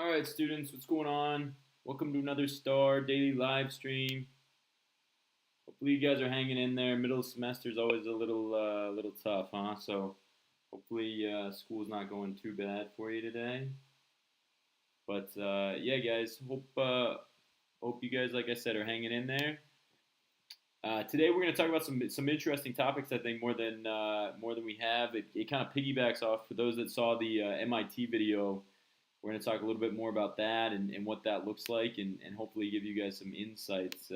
All right, students, what's going on? Welcome to another Star daily live stream. Hopefully, you guys are hanging in there. Middle semester is always a little tough, huh? So, hopefully, school's not going too bad for you today. But yeah, guys, hope you guys, like I said, are hanging in there. Today, we're going to talk about some interesting topics. I think more than we have. It kind of piggybacks off for those that saw the MIT video. We're going to talk a little bit more about that and what that looks like, and hopefully give you guys some insights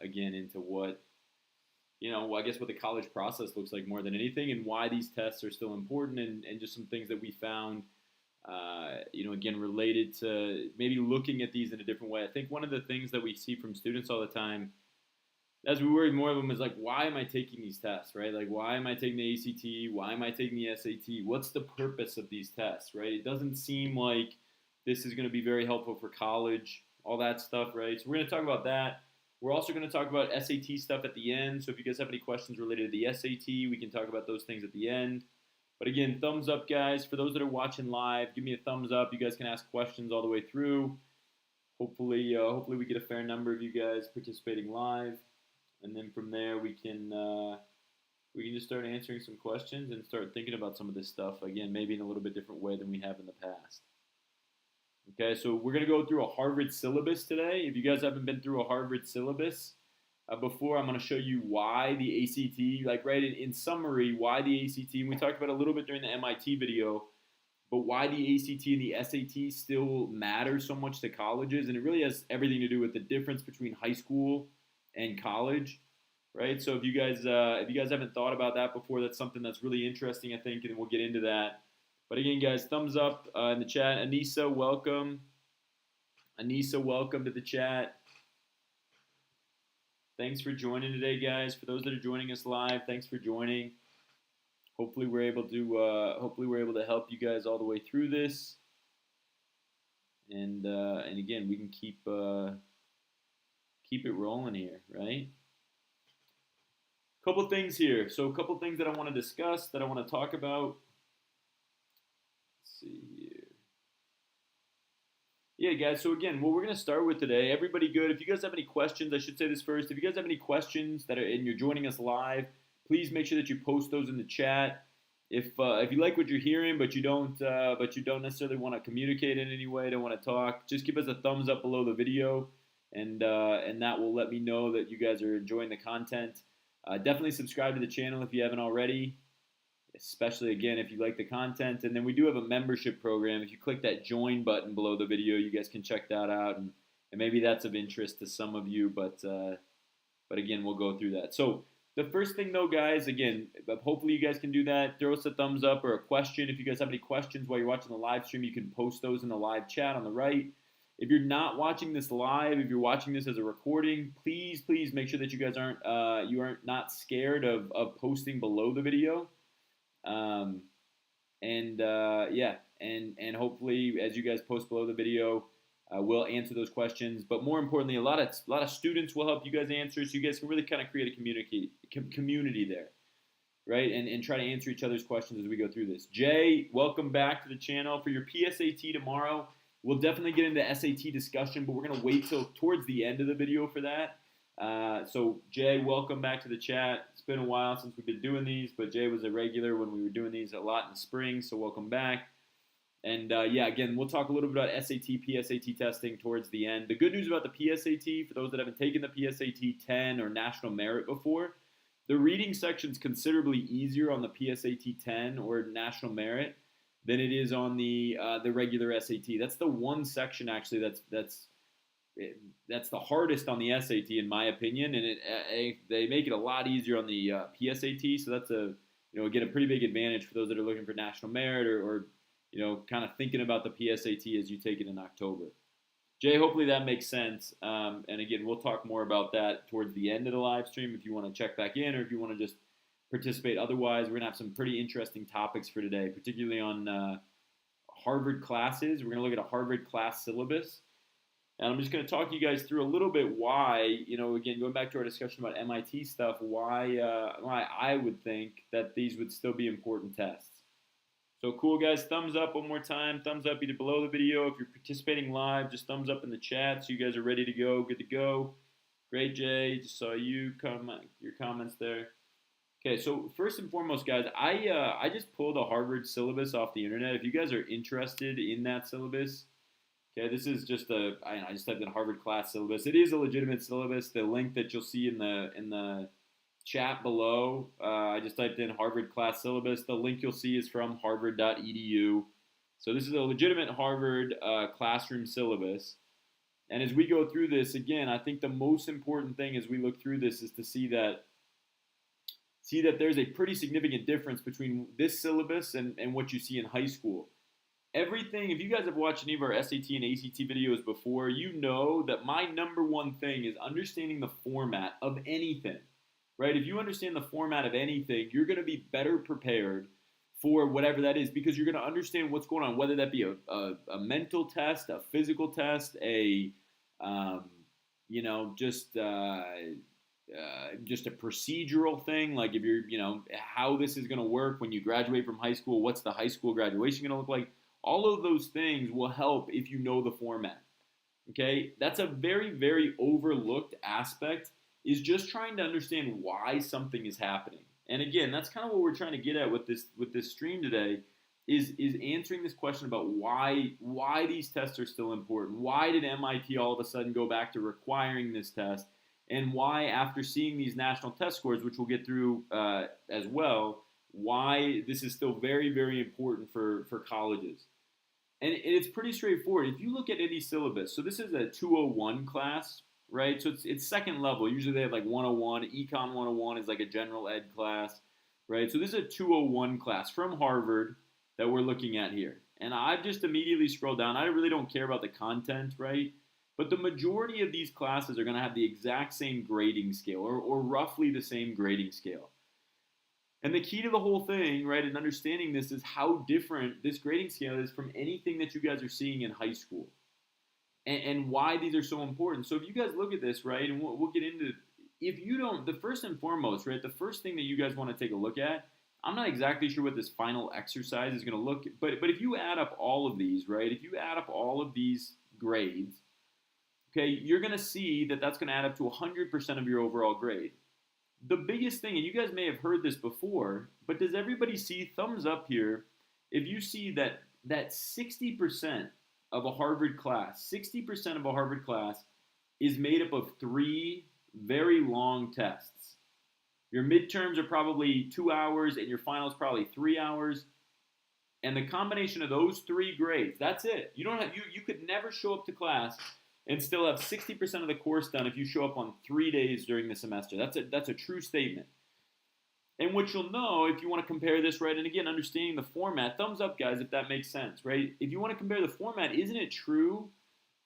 again into what I guess what the college process looks like more than anything, and why these tests are still important, and just some things that we found. Again, related to maybe looking at these in a different way. I think one of the things that we see from students all the time, as we worry more of them, is like, why am I taking these tests, right? Like, why am I taking the ACT? Why am I taking the SAT? What's the purpose of these tests, right? It doesn't seem like this is going to be very helpful for college, all that stuff, right? So we're going to talk about that. We're also going to talk about SAT stuff at the end. So if you guys have any questions related to the SAT, we can talk about those things at the end. But again, thumbs up, guys. For those that are watching live, give me a thumbs up. You guys can ask questions all the way through. Hopefully we get a fair number of you guys participating live, and then from there we can just start answering some questions and start thinking about some of this stuff again, maybe in a little bit different way than we have in the past. Okay, so we're going to go through a Harvard syllabus today. If you guys haven't been through a Harvard syllabus before, I'm going to show you why the ACT, like right in summary, why the ACT, and we talked about a little bit during the MIT video, but why the ACT and the SAT still matter so much to colleges, and it really has everything to do with the difference between high school and college, right? So if you guys haven't thought about that before, that's something that's really interesting, I think, and we'll get into that. But again, guys, thumbs up in the chat. Anissa, welcome. Anissa, welcome to the chat. Thanks for joining today, guys. For those that are joining us live, thanks for joining. Hopefully we're able to help you guys all the way through this. And again, we can keep it rolling here, right? Couple things here. So a couple things that I want to discuss, that I want to talk about. See here. Yeah, guys, so again, what we're going to start with today, everybody good? If you guys have any questions, I should say this first. If you guys have any questions and you're joining us live, please make sure that you post those in the chat. If you like what you're hearing, but you don't necessarily want to communicate in any way, don't want to talk, just give us a thumbs up below the video, and that will let me know that you guys are enjoying the content. Definitely subscribe to the channel if you haven't already, especially, again, if you like the content. And then we do have a membership program. If you click that join button below the video, you guys can check that out, and maybe that's of interest to some of you, but again, we'll go through that. So the first thing, though, guys, again, hopefully you guys can do that. Throw us a thumbs up or a question. If you guys have any questions while you're watching the live stream, you can post those in the live chat on the right. If you're not watching this live, if you're watching this as a recording, please make sure that you guys aren't not scared of posting below the video. And hopefully, as you guys post below the video, we'll answer those questions. But more importantly, a lot of students will help you guys answer, so you guys can really kind of create a community there, right? And try to answer each other's questions as we go through this. Jay, welcome back to the channel. For your PSAT tomorrow, we'll definitely get into SAT discussion, but we're going to wait till towards the end of the video for that. So Jay, welcome back to the chat. It's been a while since we've been doing these, but Jay was a regular when we were doing these a lot in the spring, so welcome back. And yeah, again, we'll talk a little bit about SAT, PSAT testing towards the end. The good news about the PSAT, for those that haven't taken the PSAT 10 or National Merit before, the reading section's considerably easier on the PSAT 10 or National Merit than it is on the regular SAT. That's the one section, actually, that's the hardest on the SAT, in my opinion, and they make it a lot easier on the PSAT. So that's again, a pretty big advantage for those that are looking for National Merit or kind of thinking about the PSAT as you take it in October. Jay, hopefully that makes sense. And again, we'll talk more about that towards the end of the live stream if you want to check back in, or if you want to just participate. Otherwise, we're going to have some pretty interesting topics for today, particularly on Harvard classes. We're going to look at a Harvard class syllabus. And I'm just going to talk you guys through a little bit why, again, going back to our discussion about MIT stuff, why I would think that these would still be important tests. So cool, guys. Thumbs up one more time. Thumbs up either below the video. If you're participating live, just thumbs up in the chat so you guys are ready to go, good to go. Great, Jay. Just saw you comment your comments there. Okay, so first and foremost, guys, I just pulled a Harvard syllabus off the internet. If you guys are interested in that syllabus, okay, this is just I just typed in Harvard class syllabus. It is a legitimate syllabus. The link that you'll see in the chat below, I just typed in Harvard class syllabus. The link you'll see is from harvard.edu. So this is a legitimate Harvard classroom syllabus. And as we go through this, again, I think the most important thing as we look through this is to see that there's a pretty significant difference between this syllabus and what you see in high school. Everything, if you guys have watched any of our SAT and ACT videos before, you know that my number one thing is understanding the format of anything, right? If you understand the format of anything, you're going to be better prepared for whatever that is because you're going to understand what's going on, whether that be a mental test, a physical test, just a procedural thing, like if you're, how this is going to work when you graduate from high school, what's the high school graduation going to look like? All of those things will help if you know the format, okay? That's a very, very overlooked aspect, is just trying to understand why something is happening. And again, that's kind of what we're trying to get at with this stream today, is answering this question about why these tests are still important. Why did MIT all of a sudden go back to requiring this test? And why, after seeing these national test scores, which we'll get through as well, why this is still very, very important for colleges. And it's pretty straightforward. If you look at any syllabus, so this is a 201 class, right? So it's second level. Usually they have like 101. Econ 101 is like a general ed class, right? So this is a 201 class from Harvard that we're looking at here. And I've just immediately scrolled down. I really don't care about the content, right? But the majority of these classes are going to have the exact same grading scale or roughly the same grading scale. And the key to the whole thing, right, and understanding this is how different this grading scale is from anything that you guys are seeing in high school and why these are so important. So if you guys look at this, right, and we'll get into, if you don't, the first and foremost, right, the first thing that you guys want to take a look at, I'm not exactly sure what this final exercise is going to look, but if you add up all of these, right, if you add up all of these grades, okay, you're going to see that that's going to add up to 100% of your overall grade. The biggest thing, and you guys may have heard this before, but does everybody see, thumbs up here, if you see that 60% of a Harvard class, 60% of a Harvard class is made up of 3 very long tests. Your midterms are probably 2 hours, and your finals probably 3 hours. And the combination of those 3 grades, that's it. You could never show up to class and still have 60% of the course done if you show up on 3 days during the semester. That's a true statement. And what you'll know, if you want to compare this, right, and again, understanding the format, thumbs up, guys, if that makes sense, right? If you want to compare the format, isn't it true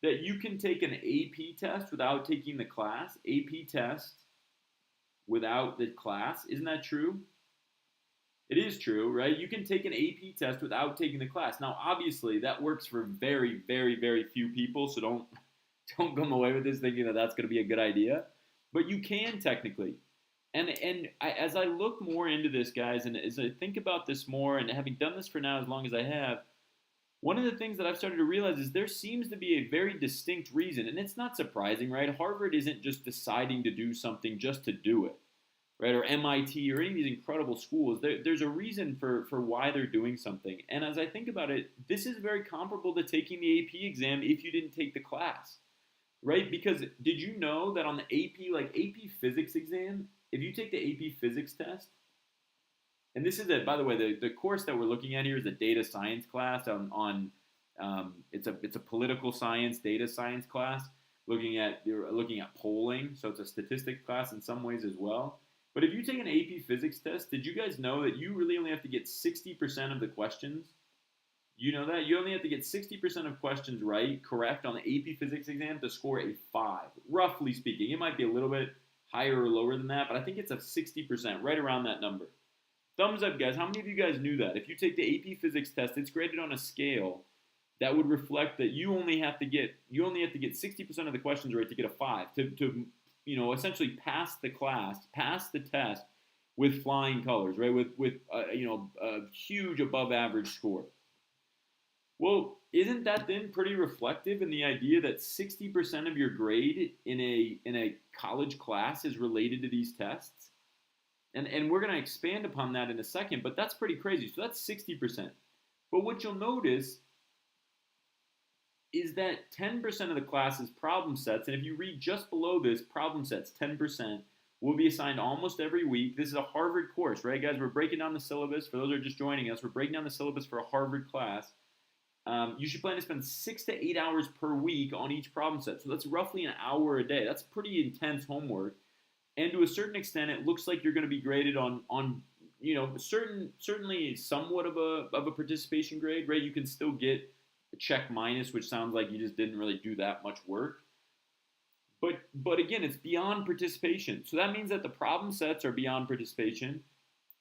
that you can take an AP test without taking the class? AP test without the class, isn't that true? It is true, right? You can take an AP test without taking the class. Now, obviously, that works for very, very, very few people, so don't come away with this thinking that that's going to be a good idea. But you can technically. And as I look more into this, guys, and as I think about this more, and having done this for now as long as I have, one of the things that I've started to realize is there seems to be a very distinct reason, and it's not surprising, right? Harvard isn't just deciding to do something just to do it, right? Or MIT or any of these incredible schools. There's a reason for why they're doing something. And as I think about it, this is very comparable to taking the AP exam if you didn't take the class. Right? Because did you know that on the AP physics exam, if you take the AP physics test, and this is by the way, the course that we're looking at here is a data science class it's a political science, data science class, looking at polling, so it's a statistics class in some ways as well. But if you take an AP physics test, did you guys know that you really only have to get 60% of the questions? You know that? You only have to get 60% of questions correct on the AP Physics exam to score a 5, roughly speaking. It might be a little bit higher or lower than that, but I think it's a 60%, right around that number. Thumbs up, guys. How many of you guys knew that? If you take the AP Physics test, it's graded on a scale that would reflect that you only have to get 60% of the questions right to get a 5, to essentially pass the class, pass the test with flying colors, right? With a huge above average score. Well, isn't that then pretty reflective in the idea that 60% of your grade in a college class is related to these tests? And we're going to expand upon that in a second, but that's pretty crazy. So that's 60%. But what you'll notice is that 10% of the class is problem sets. And if you read just below this, problem sets, 10%, will be assigned almost every week. This is a Harvard course, right, guys? We're breaking down the syllabus. For those who are just joining us, we're breaking down the syllabus for a Harvard class. You should plan to spend 6 to 8 hours per week on each problem set. So that's roughly an hour a day. That's pretty intense homework. And to a certain extent, it looks like you're going to be graded on certainly somewhat of a participation grade, right? You can still get a check minus, which sounds like you just didn't really do that much work. But again, it's beyond participation. So that means that the problem sets are beyond participation.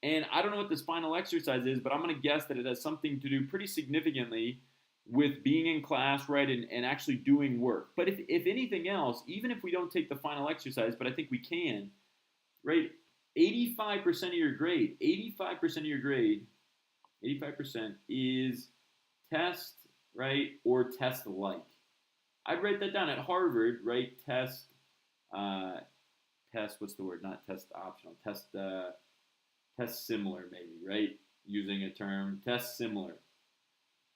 And I don't know what this final exercise is, but I'm going to guess that it has something to do pretty significantly with being in class, right, and actually doing work. But if anything else, even if we don't take the final exercise, but I think we can, right, 85% of your grade, 85% is test, right, or test-like. I'd write that down at Harvard, right, what's the word, not test optional, test similar maybe, right, using a term, test similar.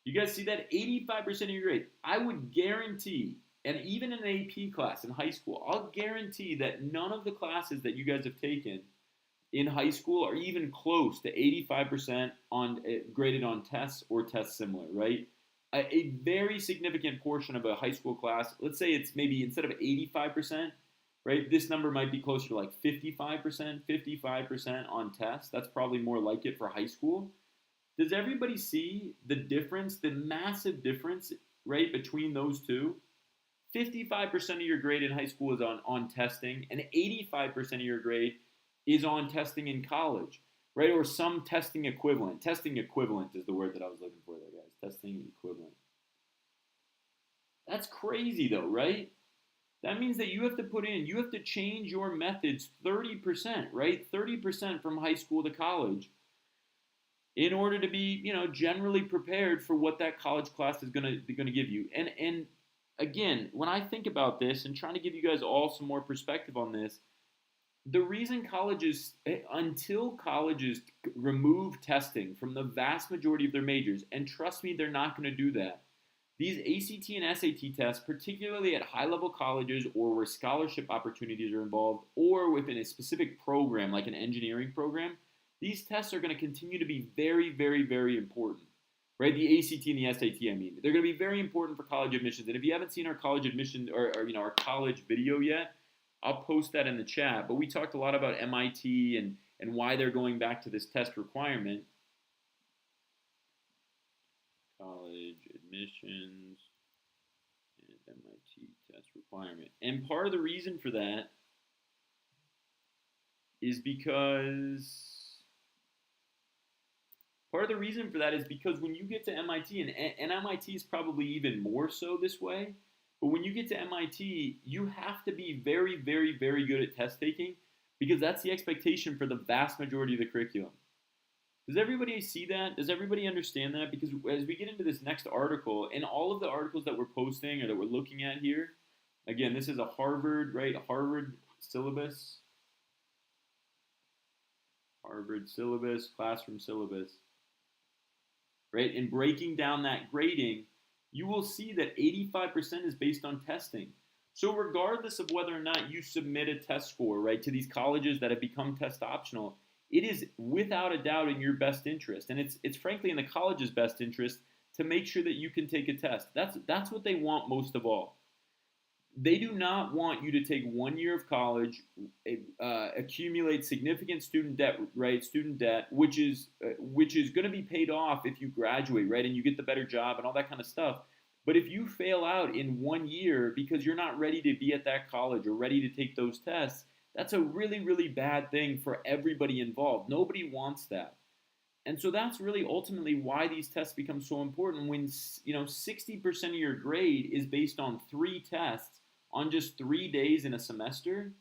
You guys see that? 85% of your grade. I would guarantee, and even in an AP class in high school, I'll guarantee that none of the classes that you guys have taken in high school are even close to 85% graded on tests or test similar, right? A very significant portion of a high school class, let's say it's maybe instead of 85%, right, this number might be closer to like 55% on tests. That's probably more like it for high school. Does everybody see the difference, the massive difference, right, between those two? 55% of your grade in high school is on testing, and 85% of your grade is on testing in college, right, or some testing equivalent. Testing equivalent is the word that I was looking for there, guys. Testing equivalent. That's crazy, though, right? That means that you have to change your methods 30%, right? 30% from high school to college in order to be, generally prepared for what that college class is going to give you. And again, when I think about this and trying to give you guys all some more perspective on this, the reason until colleges remove testing from the vast majority of their majors, and trust me, they're not going to do that. These ACT and SAT tests, particularly at high-level colleges or where scholarship opportunities are involved, or within a specific program like an engineering program, these tests are going to continue to be very, very, very important, right? The ACT and the SAT, they're going to be very important for college admissions. And if you haven't seen our college admission or our college video yet, I'll post that in the chat. But we talked a lot about MIT and why they're going back to this test requirement. College admissions and MIT test requirement. And part of the reason for that is because when you get to MIT, and MIT is probably even more so this way, but when you get to MIT, you have to be very, very, very good at test taking because that's the expectation for the vast majority of the curriculum. Does everybody see that? Does everybody understand that? Because as we get into this next article, and all of the articles that we're posting or that we're looking at here, again, this is a Harvard, right? Harvard syllabus, classroom syllabus, right? And breaking down that grading, you will see that 85% is based on testing. So regardless of whether or not you submit a test score, right, to these colleges that have become test optional, it is without a doubt in your best interest. And it's frankly in the college's best interest to make sure that you can take a test. That's what they want most of all. They do not want you to take 1 year of college, accumulate significant student debt, right? Student debt, which is going to be paid off if you graduate, right? And you get the better job and all that kind of stuff. But if you fail out in 1 year because you're not ready to be at that college or ready to take those tests, that's a really, really bad thing for everybody involved. Nobody wants that. And so that's really ultimately why these tests become so important when 60% of your grade is based on 3 tests on just 3 days in a semester,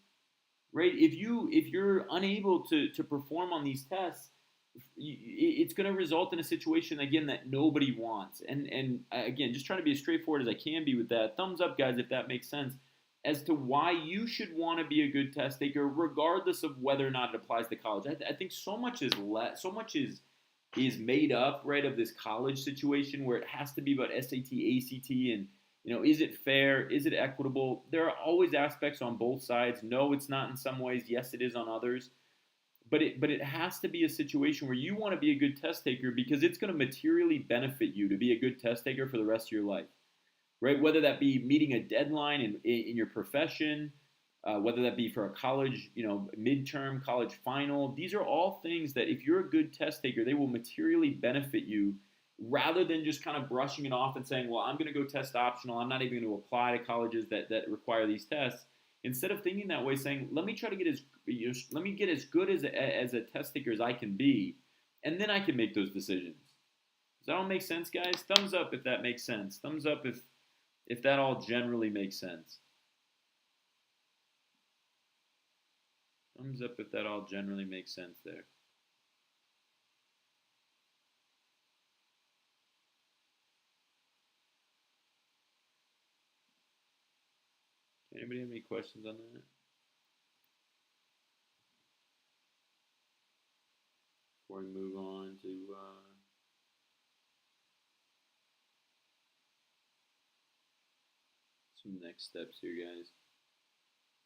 right? If you're unable to perform on these tests, it's going to result in a situation again that nobody wants. And again, just trying to be as straightforward as I can be with that. Thumbs up, guys, if that makes sense, as to why you should want to be a good test taker, regardless of whether or not it applies to college. I think so much is made up, right, of this college situation where it has to be about SAT, ACT, and is it fair? Is it equitable? There are always aspects on both sides. No, it's not in some ways. Yes, it is on others. But it has to be a situation where you want to be a good test taker because it's going to materially benefit you to be a good test taker for the rest of your life, right? Whether that be meeting a deadline in your profession, whether that be for a college, midterm, college final. These are all things that if you're a good test taker, they will materially benefit you rather than just kind of brushing it off and saying, well, I'm going to go test optional. I'm not even going to apply to colleges that require these tests. Instead of thinking that way, saying, let me try to get as good as a test taker as I can be, and then I can make those decisions. Does that all make sense, guys? Thumbs up if that makes sense. Thumbs up if that all generally makes sense. Thumbs up if that all generally makes sense there. Anybody have any questions on that? Before we move on to some next steps here, guys.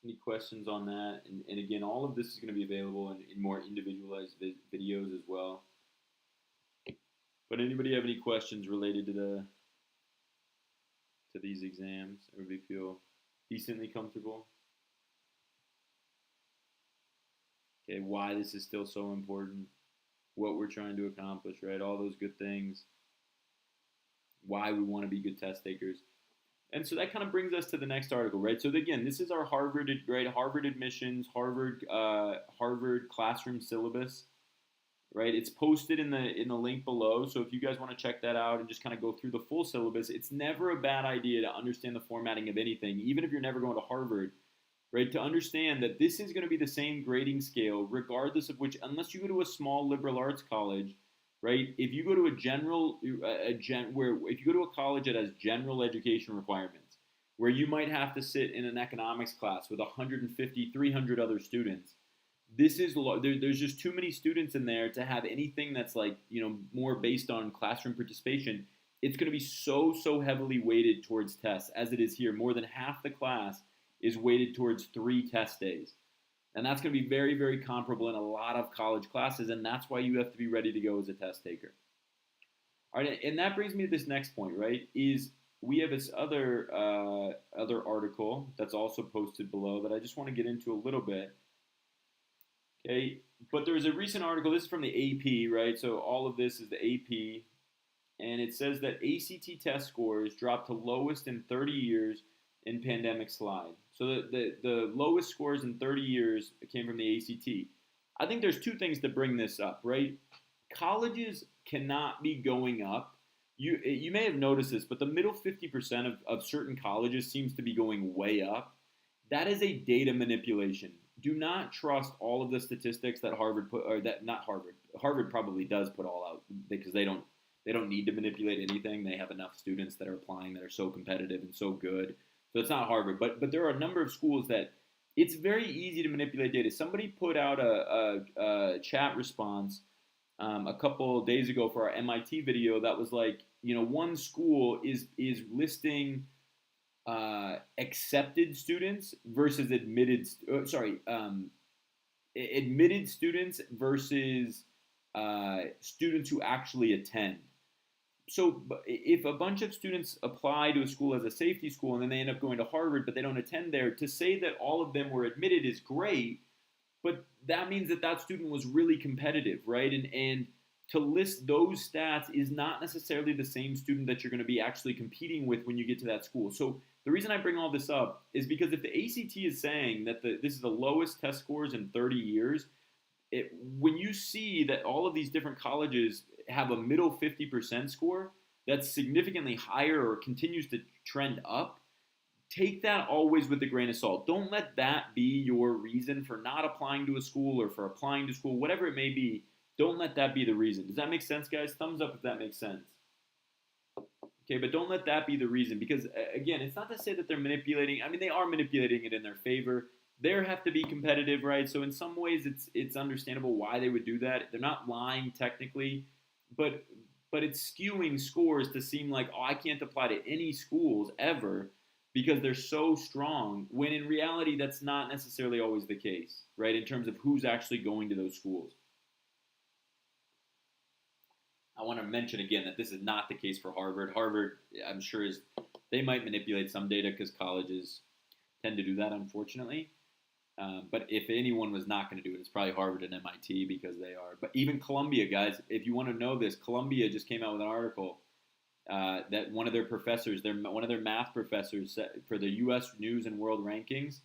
Any questions on that? And again, all of this is going to be available in more individualized videos as well. But anybody have any questions related to these exams? Everybody feel decently comfortable? Okay, why this is still so important, what we're trying to accomplish, right? All those good things, why we want to be good test takers. And so that kind of brings us to the next article, right? So again, this is our Harvard, right? Harvard admissions, Harvard classroom syllabus, right? It's posted in the link below. So if you guys want to check that out and just kind of go through the full syllabus, it's never a bad idea to understand the formatting of anything, even if you're never going to Harvard, right? To understand that this is going to be the same grading scale, regardless of which, unless you go to a small liberal arts college, right? If you go to if you go to a college that has general education requirements, where you might have to sit in an economics class with 150, 300 other students, there's just too many students in there to have anything that's like, more based on classroom participation. It's going to be so heavily weighted towards tests, as it is here. More than half the class is weighted towards 3 test days. And that's going to be very, very comparable in a lot of college classes, and that's why you have to be ready to go as a test taker. All right, and that brings me to this next point, right, is we have this other article that's also posted below that I just want to get into a little bit. Okay, but there was a recent article, this is from the AP, right, so all of this is the AP, and it says that ACT test scores dropped to lowest in 30 years in pandemic slide. So the lowest scores in 30 years came from the ACT. I think there's 2 things to bring this up, right? Colleges cannot be going up. You may have noticed this, but the middle 50% of certain colleges seems to be going way up. That is a data manipulation. Do not trust all of the statistics that Harvard put, or that not Harvard. Harvard probably does put all out because they don't need to manipulate anything. They have enough students that are applying that are so competitive and so good. So it's not Harvard, but there are a number of schools that it's very easy to manipulate data. Somebody put out a chat response a couple days ago for our MIT video that was like, one school is listing accepted students versus admitted students versus students who actually attend. So if a bunch of students apply to a school as a safety school and then they end up going to Harvard but they don't attend there, to say that all of them were admitted is great, but that means that student was really competitive, right? And to list those stats is not necessarily the same student that you're going to be actually competing with when you get to that school. So the reason I bring all this up is because if the ACT is saying that this is the lowest test scores in 30 years, when you see that all of these different colleges have a middle 50% score that's significantly higher or continues to trend up, take that always with a grain of salt. Don't let that be your reason for not applying to a school or for applying to school, whatever it may be. Don't let that be the reason. Does that make sense, guys? Thumbs up if that makes sense. Okay, but don't let that be the reason because, again, it's not to say that they're manipulating. I mean, they are manipulating it in their favor. They have to be competitive, right? So in some ways, it's understandable why they would do that. They're not lying technically, but it's skewing scores to seem like, oh, I can't apply to any schools ever because they're so strong, when in reality, that's not necessarily always the case, right, in terms of who's actually going to those schools. I want to mention again that this is not the case for Harvard. Harvard, I'm sure, they might manipulate some data because colleges tend to do that, unfortunately. But if anyone was not going to do it, it's probably Harvard and MIT because they are. But even Columbia, guys, if you want to know this, Columbia just came out with an article that one of their professors, one of their math professors, for the U.S. News and World Rankings,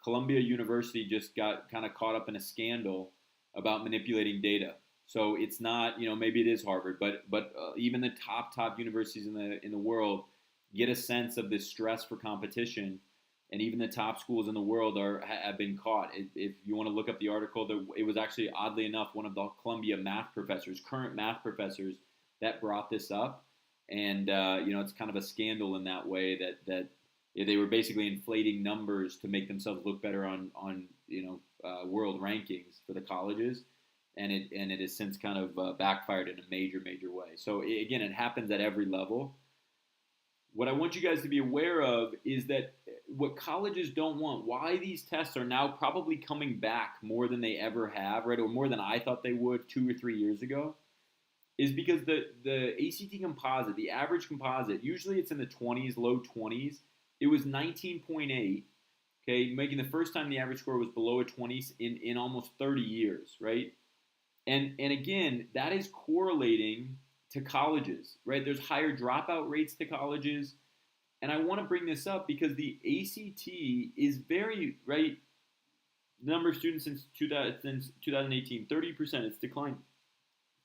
Columbia University just got kind of caught up in a scandal about manipulating data. So it's not, maybe it is Harvard, but even the top universities in the world get a sense of this stress for competition, and even the top schools in the world have been caught. If you want to look up the article, it was actually, oddly enough, one of the Columbia math professors, current math professors, that brought this up, and it's kind of a scandal in that way that they were basically inflating numbers to make themselves look better on world rankings for the colleges. And it has since kind of backfired in a major way. So again, it happens at every level. What I want you guys to be aware of is that what colleges don't want, why these tests are now probably coming back more than they ever have, right, or more than I thought they would 2 or 3 years ago, is because the ACT composite, the average composite, usually it's in the 20s, low 20s. It was 19.8, okay, making the first time the average score was below a 20 in almost 30 years, right? And again, that is correlating to colleges, right? There's higher dropout rates to colleges. And I want to bring this up because the ACT is very, right, the number of students since 2018, 30%, it's declined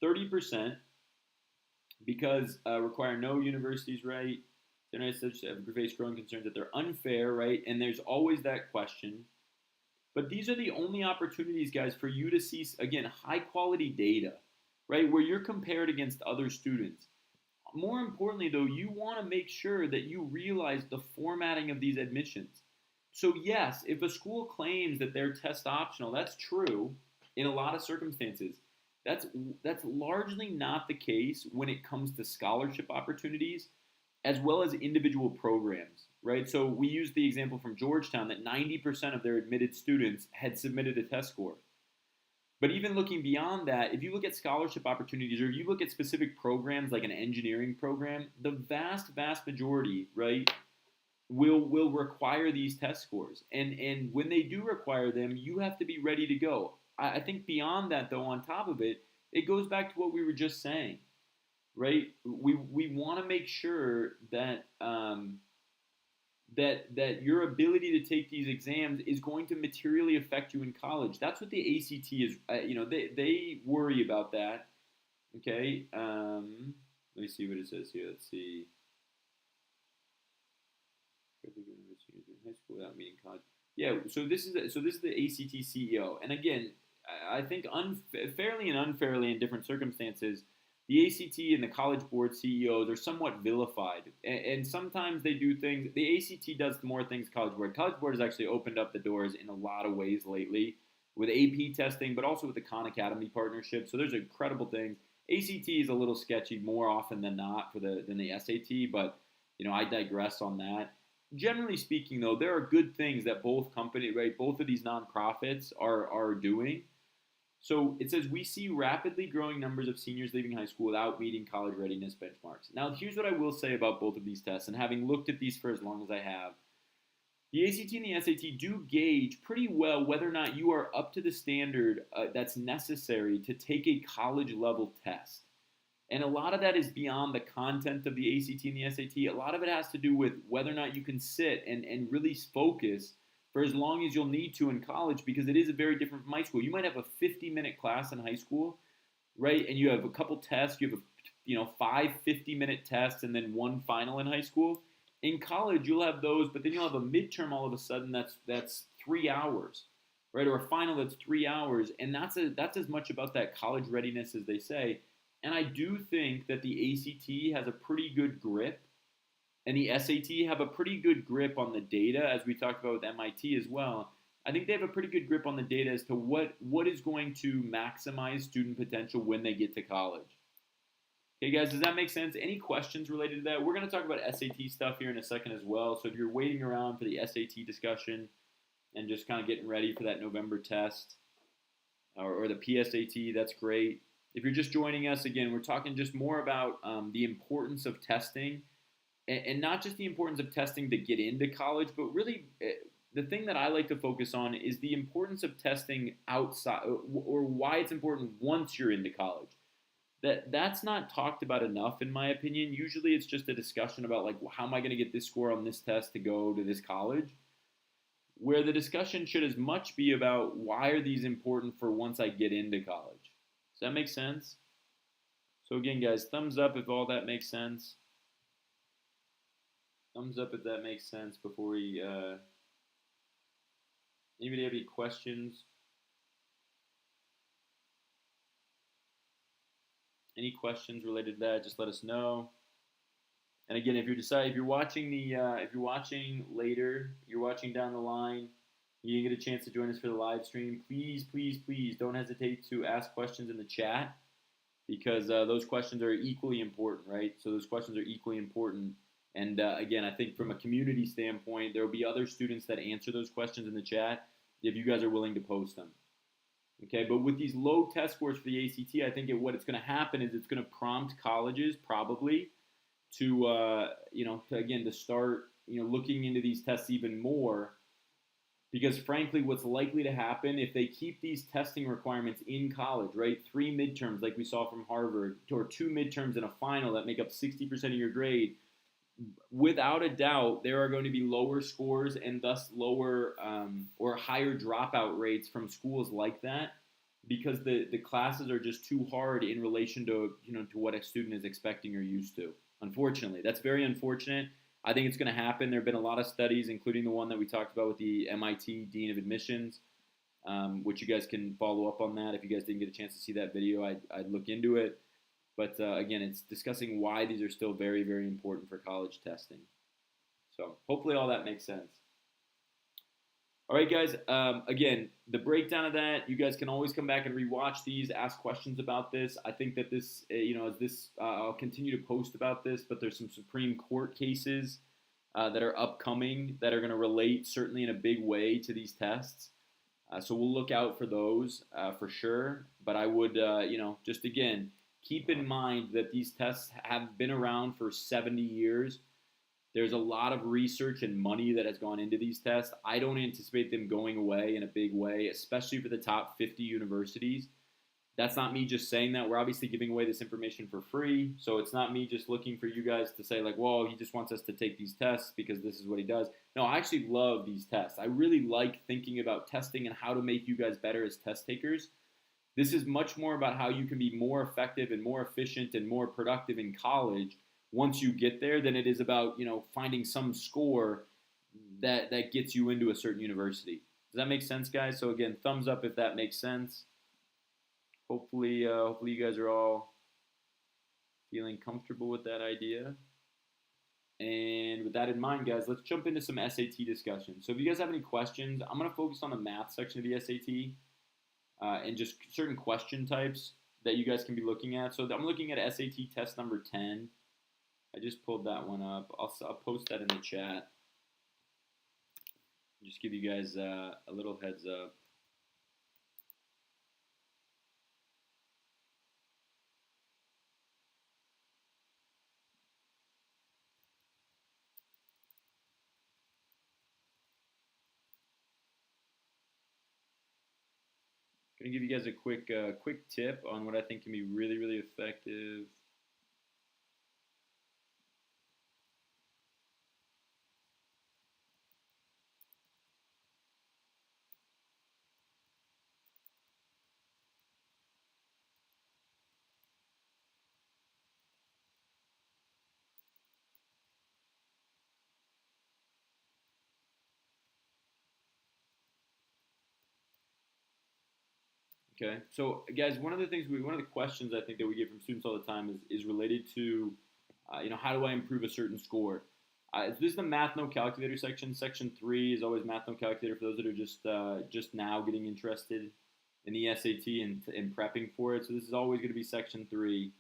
30% because require no universities, right? Generally, such have faced growing concerns that they're unfair, right? And there's always that question. But these are the only opportunities, guys, for you to see, again, high-quality data, right, where you're compared against other students. More importantly, though, you want to make sure that you realize the formatting of these admissions. So, yes, if a school claims that they're test optional, that's true in a lot of circumstances. That's largely not the case when it comes to scholarship opportunities as well as individual programs, right? So we used the example from Georgetown that 90% of their admitted students had submitted a test score. But even looking beyond that, if you look at scholarship opportunities or you look at specific programs like an engineering program, the vast majority, right, will require these test scores. And when they do require them, you have to be ready to go. I think beyond that, though, on top of it, it goes back to what we were just saying. Right, we want to make sure that that your ability to take these exams is going to materially affect you in college. That's what the ACT is. They worry about that. Okay, let me see what it says here. Let's see. High school without meeting college. Yeah, so this is the ACT CEO, and again, I think fairly and unfairly in different circumstances, the ACT and the College Board CEOs are somewhat vilified, and sometimes they do things. The ACT does more things College Board. College Board has actually opened up the doors in a lot of ways lately with AP testing, but also with the Khan Academy partnership. So there's incredible things. ACT is a little sketchy more often than not than the SAT, but I digress on that. Generally speaking, though, there are good things that both companies, right, both of these nonprofits are doing. So it says, we see rapidly growing numbers of seniors leaving high school without meeting college readiness benchmarks. Now, here's what I will say about both of these tests, and having looked at these for as long as I have. The ACT and the SAT do gauge pretty well whether or not you are up to the standard that's necessary to take a college-level test. And a lot of that is beyond the content of the ACT and the SAT. A lot of it has to do with whether or not you can sit and really focus for as long as you'll need to in college, because it is a very different from high school. You might have a 50-minute class in high school, right? And you have a couple tests. You have 5 50-minute tests and then one final in high school. In college, you'll have those, but then you'll have a midterm all of a sudden that's 3 hours, right? Or a final that's 3 hours, and that's as much about that college readiness as they say. And I do think that the ACT has a pretty good grip, and the SAT have a pretty good grip on the data, as we talked about with MIT as well. I think they have a pretty good grip on the data as to what is going to maximize student potential when they get to college. Okay, guys, does that make sense? Any questions related to that? We're going to talk about SAT stuff here in a second as well. So if you're waiting around for the SAT discussion and just kind of getting ready for that November test or the PSAT, that's great. If you're just joining us, again, we're talking just more about the importance of testing and not just the importance of testing to get into college, but really the thing that I like to focus on is the importance of testing outside or why it's important once you're into college. That's not talked about enough in my opinion. Usually it's just a discussion about like how am I going to get this score on this test to go to this college, where the discussion should as much be about why are these important for once I get into college. Does that make sense? So again, guys, thumbs up if all that makes sense. Thumbs up if that makes sense before we anybody have any questions? Any questions related to that, just let us know. And again, if you're watching if you're watching later, you're watching down the line, you didn't get a chance to join us for the live stream, please don't hesitate to ask questions in the chat because those questions are equally important, right? So those questions are equally important. And again, I think from a community standpoint, there will be other students that answer those questions in the chat if you guys are willing to post them. Okay, but with these low test scores for the ACT, I think what it's going to happen is it's going to prompt colleges probably to to start looking into these tests even more, because frankly, what's likely to happen if they keep these testing requirements in college, right? 3 midterms like we saw from Harvard, or 2 midterms and a final that make up 60% of your grade. Without a doubt, there are going to be lower scores and thus lower or higher dropout rates from schools like that because the classes are just too hard in relation to to what a student is expecting or used to. Unfortunately, that's very unfortunate. I think it's going to happen. There have been a lot of studies, including the one that we talked about with the MIT Dean of Admissions, which you guys can follow up on that. If you guys didn't get a chance to see that video, I'd look into it. But again, it's discussing why these are still very, very important for college testing. So hopefully all that makes sense. All right, guys. Again, the breakdown of that, you guys can always come back and rewatch these, ask questions about this. I think that this, I'll continue to post about this, but there's some Supreme Court cases that are upcoming that are going to relate certainly in a big way to these tests. So we'll look out for those for sure. But I would, just again, keep in mind that these tests have been around for 70 years. There's a lot of research and money that has gone into these tests. I don't anticipate them going away in a big way, especially for the top 50 universities. That's not me just saying that. We're obviously giving away this information for free, so it's not me just looking for you guys to say, like, whoa, he just wants us to take these tests because this is what he does. No, I actually love these tests. I really like thinking about testing and how to make you guys better as test takers. This is much more about how you can be more effective and more efficient and more productive in college once you get there than it is about, finding some score that gets you into a certain university. Does that make sense, guys? So again, thumbs up if that makes sense. Hopefully you guys are all feeling comfortable with that idea. And with that in mind, guys, let's jump into some SAT discussion. So if you guys have any questions, I'm going to focus on the math section of the SAT. And just certain question types that you guys can be looking at. So I'm looking at SAT test number 10. I just pulled that one up. I'll post that in the chat. Just give you guys a little heads up. I'm going to give you guys a quick tip on what I think can be really, really effective. Okay, so guys, one of the questions I think that we get from students all the time is related to, how do I improve a certain score? This is the math no calculator section. Section 3 is always math no calculator for those that are just now getting interested in the SAT and prepping for it. So this is always going to be section 3,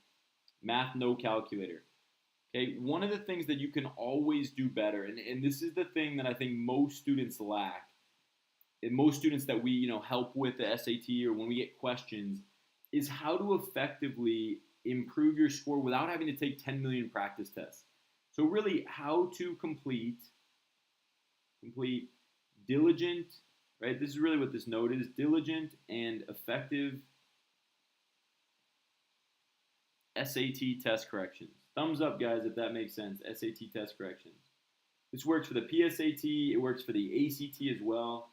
math no calculator. Okay, one of the things that you can always do better, and this is the thing that I think most students lack, and most students that we help with the SAT or when we get questions, is how to effectively improve your score without having to take 10 million practice tests. So really, how to complete diligent, right? This is really what this note is: diligent and effective SAT test corrections. Thumbs up, guys, if that makes sense. SAT test corrections. This works for the PSAT. It works for the ACT as well.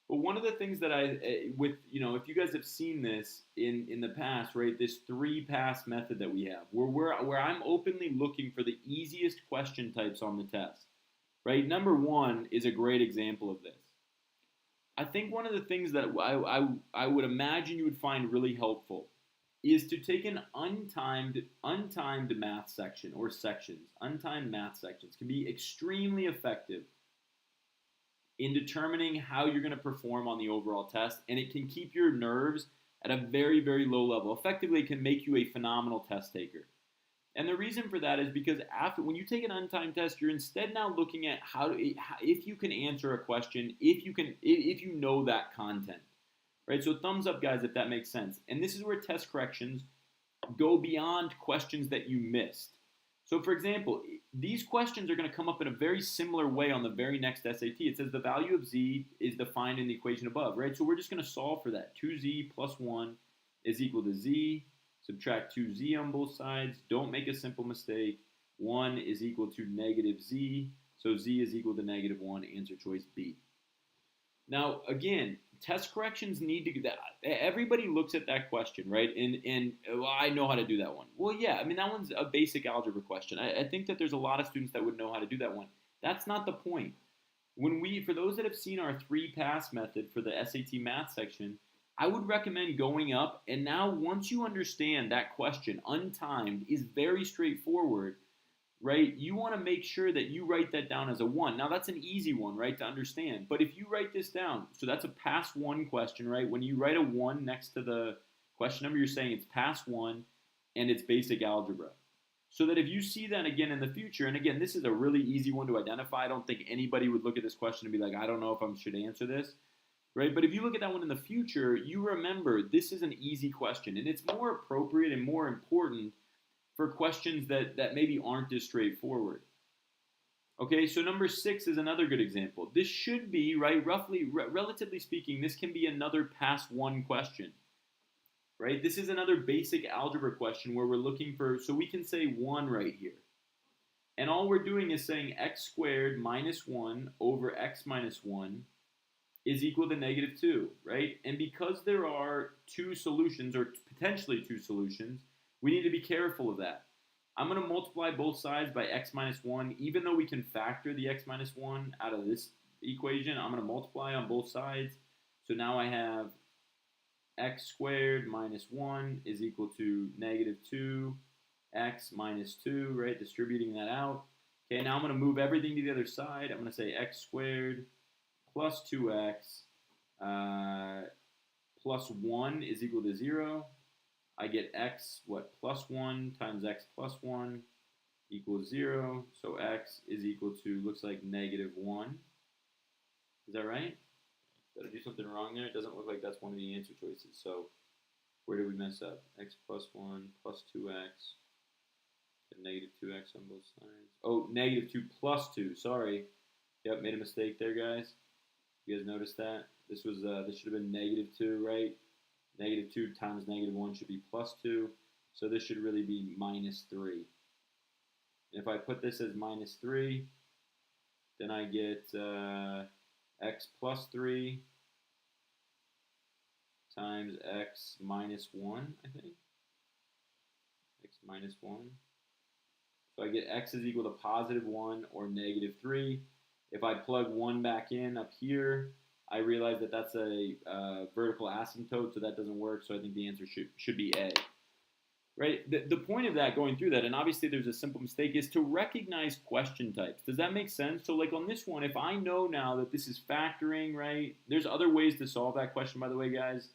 But one of the things that if you guys have seen this in the past, right, this 3-pass method that we have, where I'm openly looking for the easiest question types on the test, right? Number 1 is a great example of this. I think one of the things that I would imagine you would find really helpful is to take an untimed math section or sections. Untimed math sections can be extremely effective in determining how you're going to perform on the overall test, and it can keep your nerves at a very, very low level. Effectively, it can make you a phenomenal test taker. And the reason for that is because when you take an untimed test, you're instead now looking at if you can answer a question, if you know that content, right? So thumbs up, guys, if that makes sense. And this is where test corrections go beyond questions that you missed. So, for example, these questions are going to come up in a very similar way on the very next SAT. It says the value of z is defined in the equation above, right? So we're just going to solve for that. 2z plus 1 is equal to z. Subtract 2z on both sides. Don't make a simple mistake. 1 is equal to negative z. So z is equal to negative 1. Answer choice B. Now, again, test corrections need to that. Everybody looks at that question, right? And well, I know how to do that one. Well, yeah, I mean, that one's a basic algebra question. I think that there's a lot of students that would know how to do that one. That's not the point. For those that have seen our 3-pass method for the SAT math section, I would recommend going up, and now once you understand that question, untimed, is very straightforward, right? You want to make sure that you write that down as a 1. Now, that's an easy one, right, to understand. But if you write this down, so that's a pass 1 question, right? When you write a 1 next to the question number, you're saying it's pass 1 and it's basic algebra. So that if you see that again in the future, and again, this is a really easy one to identify. I don't think anybody would look at this question and be like, I don't know if I should answer this, right? But if you look at that one in the future, you remember this is an easy question, and it's more appropriate and more important for questions that maybe aren't as straightforward. Okay, so number 6 is another good example. This should be, right, relatively speaking, this can be another pass 1 question, right? This is another basic algebra question where we're looking for, so we can say 1 right here. And all we're doing is saying x squared minus 1 over x minus 1 is equal to negative 2, right? And because there are 2 solutions, or potentially 2 solutions, we need to be careful of that. I'm going to multiply both sides by x minus 1. Even though we can factor the x minus 1 out of this equation, I'm going to multiply on both sides. So now I have x squared minus 1 is equal to negative 2x minus 2, right? Distributing that out. Okay, now I'm going to move everything to the other side. I'm going to say x squared plus 2x plus 1 is equal to 0. I get x, plus 1 times x plus 1 equals 0. So x is equal to, looks like negative 1. Is that right? Did I do something wrong there? It doesn't look like that's one of the answer choices. So where did we mess up? X plus 1 plus 2x. And negative 2x on both sides. Oh, negative 2 plus 2. Sorry. Yep, made a mistake there, guys. You guys noticed that? This should have been negative 2, right? Negative 2 times negative 1 should be plus 2. So this should really be minus 3. And if I put this as minus 3, then I get x plus 3 times x minus 1, I think. X minus 1. So I get x is equal to positive 1 or negative 3. If I plug 1 back in up here, I realize that that's a vertical asymptote, so that doesn't work. So I think the answer should be A. Right? The point of that, going through that, and obviously there's a simple mistake, is to recognize question types. Does that make sense? So like on this one, if I know now that this is factoring, right? There's other ways to solve that question, by the way, guys.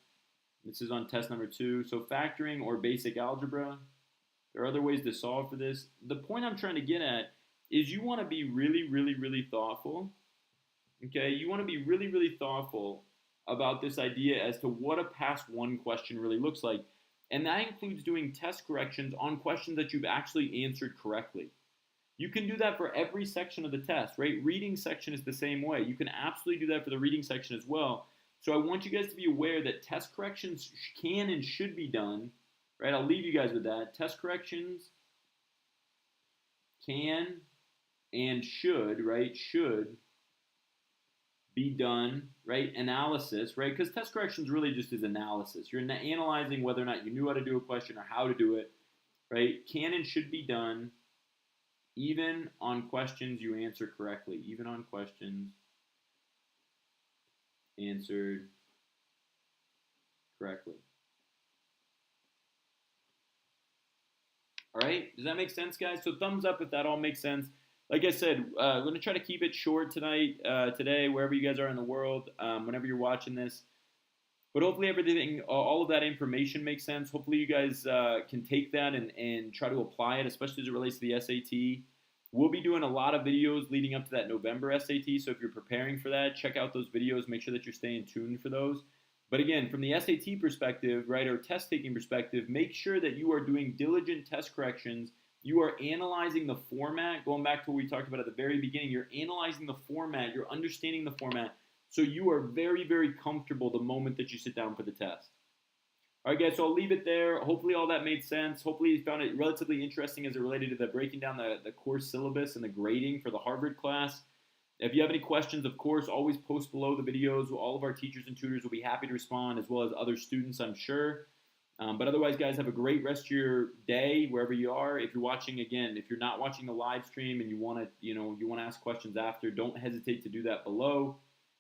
This is on test number 2. So factoring or basic algebra. There are other ways to solve for this. The point I'm trying to get at is you want to be really, really, really thoughtful. Okay? You want to be really, really thoughtful about this idea as to what a past one question really looks like. And that includes doing test corrections on questions that you've actually answered correctly. You can do that for every section of the test, right? Reading section is the same way. You can absolutely do that for the reading section as well. So I want you guys to be aware that test corrections can and should be done, right? I'll leave you guys with that. Test corrections can and should, right? Should be done, right? Analysis, right? Because test corrections really just is analysis. You're analyzing whether or not you knew how to do a question or how to do it, right? Can and should be done even on questions you answer correctly. Even on questions answered correctly. All right? Does that make sense, guys? So thumbs up if that all makes sense. Like I said, I'm going to try to keep it short tonight, today, wherever you guys are in the world, whenever you're watching this. But hopefully everything, all of that information makes sense. Hopefully you guys can take that and try to apply it, especially as it relates to the SAT. We'll be doing a lot of videos leading up to that November SAT, so if you're preparing for that, check out those videos. Make sure that you're staying tuned for those. But again, from the SAT perspective, right, or test-taking perspective, make sure that you are doing diligent test corrections. You are analyzing the format. Going back to what we talked about at the very beginning, you're analyzing the format. You're understanding the format. So you are very, very comfortable the moment that you sit down for the test. All right, guys, so I'll leave it there. Hopefully all that made sense. Hopefully you found it relatively interesting as it related to the breaking down the course syllabus and the grading for the Harvard class. If you have any questions, of course, always post below the videos. All of our teachers and tutors will be happy to respond, as well as other students, I'm sure. But otherwise, guys, have a great rest of your day wherever you are. If you're watching, again, if you're not watching the live stream and you want to ask questions after, don't hesitate to do that below.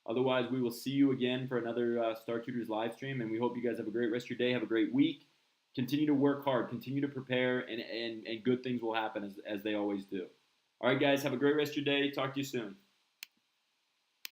Otherwise, we will see you again for another Star Tutors live stream, and we hope you guys have a great rest of your day. Have a great week. Continue to work hard. Continue to prepare, and good things will happen as they always do. All right, guys, have a great rest of your day. Talk to you soon.